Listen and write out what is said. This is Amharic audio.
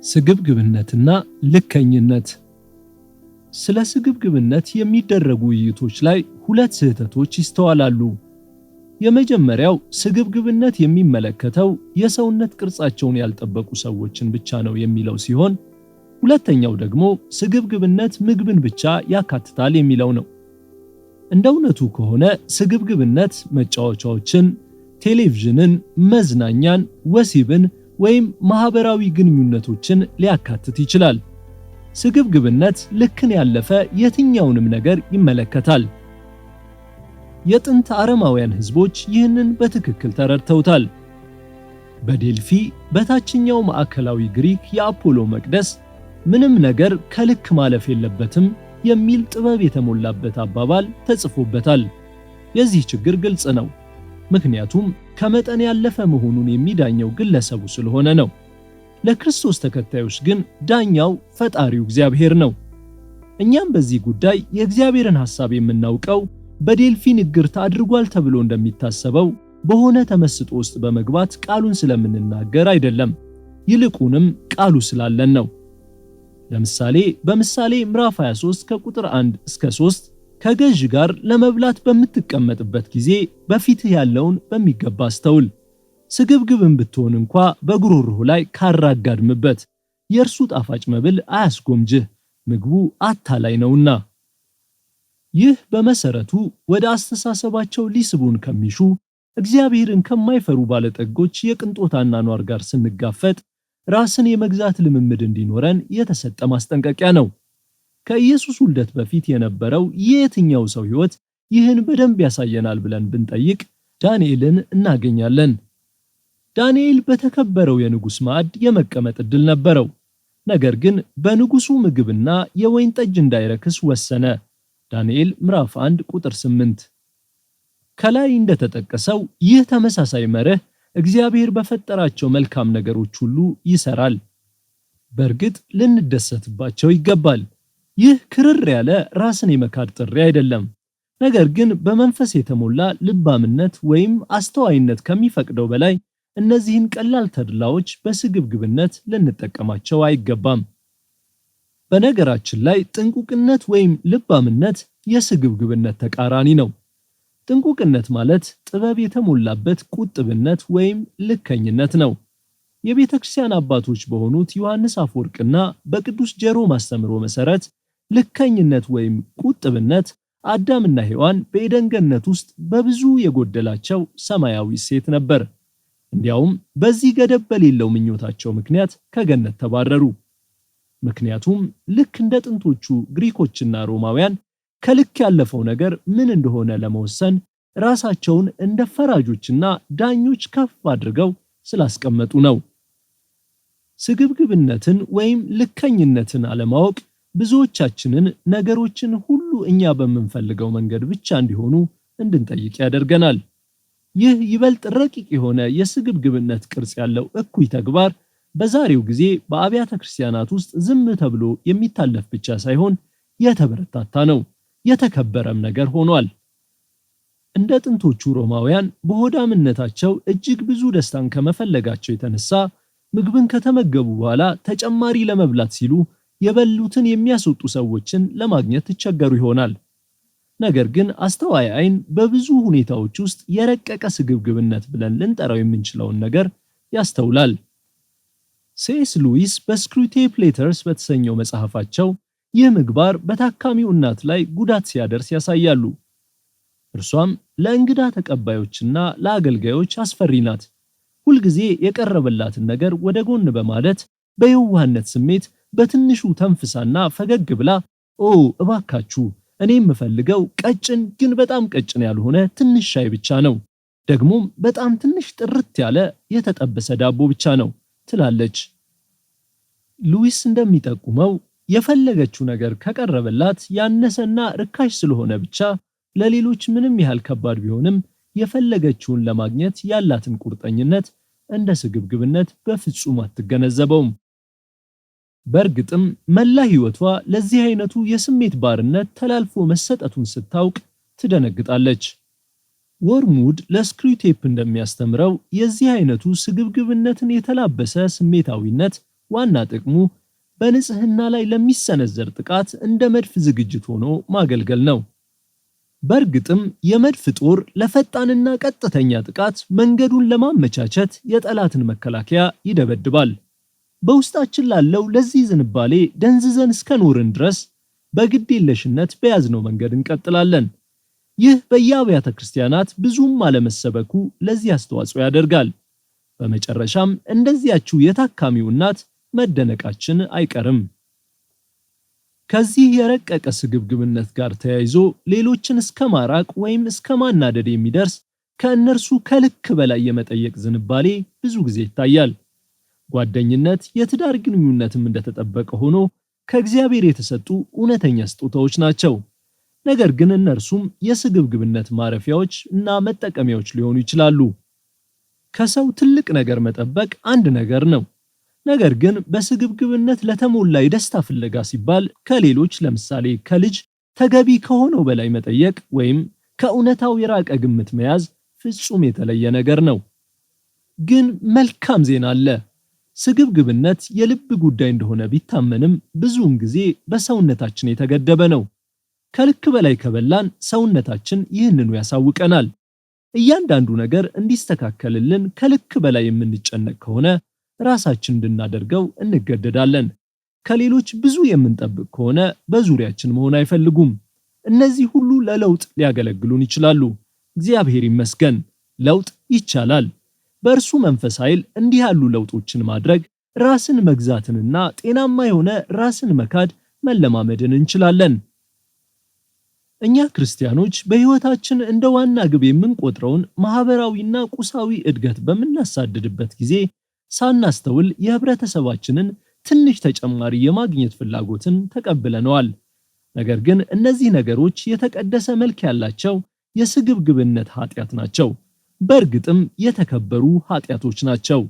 ስግብግብነትና ልከኝነት። ስለ ስግብግብነት የሚደረጉ ውይይቶች ላይ ሁለት ስህተቶች ይስተዋላሉ። የመጀመሪያው ስግብግብነት የሚመለከተው የሰውነት ቅርጻቸውን ያልጠበቁ ሰዎችን ብቻ ነው የሚለው ሲሆን፣ ሁለተኛው ደግሞ ስግብግብነት ምግብን ብቻ ያካትታል የሚለው ነው። እንደ እውነቱ ከሆነ ስግብግብነት መጫወቻዎችን፣ ቴሌቪዥንን፣ መዝናኛን፣ ወሲብን ወይም ማህበራዊ ግንኙነቶችን ሊያካትት ይችላል። ስግብግብነት ልክን ያለፈ የትኛውንም ነገር ይመለከታል። የጥንት አረማውያን ህዝቦች ይህንን በትክክል ተረድተውታል። በዴልፊ በታችኛው ማዕከላዊ ግሪክ የአፖሎ መቅደስ ምንም ነገር ከልክ ማለፍ የለበትም የሚል ጥበብ የተሞላበት አባባል ተጽፎበታል። የዚህ ችግር ግልጽ ነው። ምክንያቱም ከመጠን ያለፈ መሆኑን የሚዳኘው ግለሰቡ ስለሆነ ነው። ለክርስቶስ ተከታዮች ግን ዳኛው ፈጣሪው እግዚአብሔር ነው። እኛም በዚህ ጉዳይ የእግዚአብሔርን ሐሳብ የምናውቀው በዴልፊ ንግርት አድርጓል ተብሎ እንደሚታሰበው በሆነ ተመስጦ ውስጥ በመግባት ቃሉን ስለምንናገር አይደለም፣ ይልቁንም ቃሉ ስላለን ነው። ለምሳሌ በምሳሌ ምዕራፍ 23 ከቁጥር 1 እስከ 3 ከገዥ ጋር ለመብላት በምትቀመጥበት ጊዜ በፊትህ ያለውን በሚገባ አስተውል። ስግብግብን ብትሆን እንኳ በጉሮሮህ ላይ ካራጋድምበት፣ የእርሱ ጣፋጭ መብል አያስጎምጅህ፣ ምግቡ አታላይ ነውና። ይህ በመሰረቱ ወደ አስተሳሰባቸው ሊስቡን ከሚሹ እግዚአብሔርን ከማይፈሩ ባለጠጎች የቅንጦት አኗኗር ጋር ስንጋፈጥ ራስን የመግዛት ልምምድ እንዲኖረን የተሰጠ ማስጠንቀቂያ ነው። ከኢየሱስ ውልደት በፊት የነበረው የየትኛው ሰው ሕይወት ይህን በደንብ ያሳየናል ብለን ብንጠይቅ ዳንኤልን እናገኛለን። ዳንኤል በተከበረው የንጉሥ ማዕድ የመቀመጥ ዕድል ነበረው። ነገር ግን በንጉሡ ምግብና የወይን ጠጅ እንዳይረክስ ወሰነ። ዳንኤል ምዕራፍ 1 ቁጥር 8። ከላይ እንደተጠቀሰው ይህ ተመሳሳይ መርህ እግዚአብሔር በፈጠራቸው መልካም ነገሮች ሁሉ ይሰራል። በእርግጥ ልንደሰትባቸው ይገባል። ይህ ክርር ያለ ራስን የመካድ ጥሪ አይደለም። ነገር ግን በመንፈስ የተሞላ ልባምነት ወይም አስተዋይነት ከሚፈቅደው በላይ እነዚህን ቀላል ተድላዎች በስግብግብነት ልንጠቀማቸው አይገባም። በነገራችን ላይ ጥንቁቅነት ወይም ልባምነት የስግብግብነት ተቃራኒ ነው። ጥንቁቅነት ማለት ጥበብ የተሞላበት ቁጥብነት ወይም ልከኝነት ነው። የቤተ ክርስቲያን አባቶች በሆኑት ዮሐንስ አፈወርቅና በቅዱስ ጀሮም አስተምሮ መሰረት ልከኝነት ወይም ቁጥብነት አዳምና ሔዋን በኤደን ገነት ውስጥ በብዙ የጎደላቸው ሰማያዊ እሴት ነበር። እንዲያውም በዚህ ገደብ በሌለው ምኞታቸው ምክንያት ከገነት ተባረሩ። ምክንያቱም ልክ እንደ ጥንቶቹ ግሪኮችና ሮማውያን ከልክ ያለፈው ነገር ምን እንደሆነ ለመወሰን ራሳቸውን እንደ ፈራጆችና ዳኞች ከፍ አድርገው ስላስቀመጡ ነው። ስግብግብነትን ወይም ልከኝነትን አለማወቅ ብዙዎቻችንን ነገሮችን ሁሉ እኛ በምንፈልገው መንገድ ብቻ እንዲሆኑ እንድንጠይቅ ያደርገናል። ይህ ይበልጥ ረቂቅ የሆነ የስግብግብነት ቅርጽ ያለው እኩይ ተግባር በዛሬው ጊዜ በአብያተ ክርስቲያናት ውስጥ ዝም ተብሎ የሚታለፍ ብቻ ሳይሆን የተበረታታ ነው፣ የተከበረም ነገር ሆኗል። እንደ ጥንቶቹ ሮማውያን በሆዳምነታቸው እጅግ ብዙ ደስታን ከመፈለጋቸው የተነሳ ምግብን ከተመገቡ በኋላ ተጨማሪ ለመብላት ሲሉ የበሉትን የሚያስወጡ ሰዎችን ለማግኘት ይቸገሩ ይሆናል። ነገር ግን አስተዋይ ዓይን በብዙ ሁኔታዎች ውስጥ የረቀቀ ስግብግብነት ብለን ልንጠራው የምንችለውን ነገር ያስተውላል። ሴስ ሉዊስ በስክሩቴፕ ሌተርስ በተሰኘው መጽሐፋቸው ይህ ምግባር በታካሚው እናት ላይ ጉዳት ሲያደርስ ያሳያሉ። እርሷም ለእንግዳ ተቀባዮችና ለአገልጋዮች አስፈሪ ናት። ሁልጊዜ የቀረበላትን ነገር ወደ ጎን በማለት በየዋህነት ስሜት በትንሹ ተንፍሳና ፈገግ ብላ ኦ እባካችሁ እኔ የምፈልገው ቀጭን ግን በጣም ቀጭን ያልሆነ ትንሽ ሻይ ብቻ ነው፣ ደግሞም በጣም ትንሽ ጥርት ያለ የተጠበሰ ዳቦ ብቻ ነው ትላለች። ሉዊስ እንደሚጠቁመው የፈለገችው ነገር ከቀረበላት ያነሰና ርካሽ ስለሆነ ብቻ ለሌሎች ምንም ያህል ከባድ ቢሆንም የፈለገችውን ለማግኘት ያላትን ቁርጠኝነት እንደ ስግብግብነት በፍጹም አትገነዘበውም። በእርግጥም መላ ሕይወቷ ለዚህ አይነቱ የስሜት ባርነት ተላልፎ መሰጠቱን ስታውቅ ትደነግጣለች። ወርሙድ ለስክሩቴፕ እንደሚያስተምረው የዚህ አይነቱ ስግብግብነትን የተላበሰ ስሜታዊነት ዋና ጥቅሙ በንጽህና ላይ ለሚሰነዘር ጥቃት እንደ መድፍ ዝግጅት ሆኖ ማገልገል ነው። በእርግጥም የመድፍ ጦር ለፈጣንና ቀጥተኛ ጥቃት መንገዱን ለማመቻቸት የጠላትን መከላከያ ይደበድባል። በውስጣችን ላለው ለዚህ ዝንባሌ ደንዝዘን እስከኖርን ድረስ በግዴለሽነት በያዝነው መንገድ እንቀጥላለን። ይህ በየአብያተ ክርስቲያናት ብዙም አለመሰበኩ ለዚህ አስተዋጽኦ ያደርጋል። በመጨረሻም እንደዚያችው የታካሚው እናት መደነቃችን አይቀርም። ከዚህ የረቀቀ ስግብግብነት ጋር ተያይዞ ሌሎችን እስከ ማራቅ ወይም እስከ ማናደድ የሚደርስ ከእነርሱ ከልክ በላይ የመጠየቅ ዝንባሌ ብዙ ጊዜ ይታያል። ጓደኝነት፣ የትዳር ግንኙነትም እንደተጠበቀ ሆኖ ከእግዚአብሔር የተሰጡ እውነተኛ ስጦታዎች ናቸው። ነገር ግን እነርሱም የስግብግብነት ማረፊያዎች እና መጠቀሚያዎች ሊሆኑ ይችላሉ። ከሰው ትልቅ ነገር መጠበቅ አንድ ነገር ነው። ነገር ግን በስግብግብነት ለተሞላ የደስታ ፍለጋ ሲባል ከሌሎች ለምሳሌ ከልጅ ተገቢ ከሆነው በላይ መጠየቅ ወይም ከእውነታው የራቀ ግምት መያዝ ፍጹም የተለየ ነገር ነው። ግን መልካም ዜና አለ። ስግብግብነት የልብ ጉዳይ እንደሆነ ቢታመንም ብዙውን ጊዜ በሰውነታችን የተገደበ ነው። ከልክ በላይ ከበላን ሰውነታችን ይህንኑ ያሳውቀናል። እያንዳንዱ ነገር እንዲስተካከልልን ከልክ በላይ የምንጨነቅ ከሆነ ራሳችን እንድናደርገው እንገደዳለን። ከሌሎች ብዙ የምንጠብቅ ከሆነ በዙሪያችን መሆን አይፈልጉም። እነዚህ ሁሉ ለለውጥ ሊያገለግሉን ይችላሉ። እግዚአብሔር ይመስገን፣ ለውጥ ይቻላል። በእርሱ መንፈስ ኃይል እንዲህ ያሉ ለውጦችን ማድረግ ራስን መግዛትንና ጤናማ የሆነ ራስን መካድ መለማመድን እንችላለን። እኛ ክርስቲያኖች በሕይወታችን እንደ ዋና ግብ የምንቆጥረውን ማህበራዊና ቁሳዊ እድገት በምናሳድድበት ጊዜ ሳናስተውል የህብረተሰባችንን ትንሽ ተጨማሪ የማግኘት ፍላጎትን ተቀብለነዋል። ነገር ግን እነዚህ ነገሮች የተቀደሰ መልክ ያላቸው የስግብግብነት ኃጢአት ናቸው። በእርግጥም የተከበሩ ኃጢአቶች ናቸው።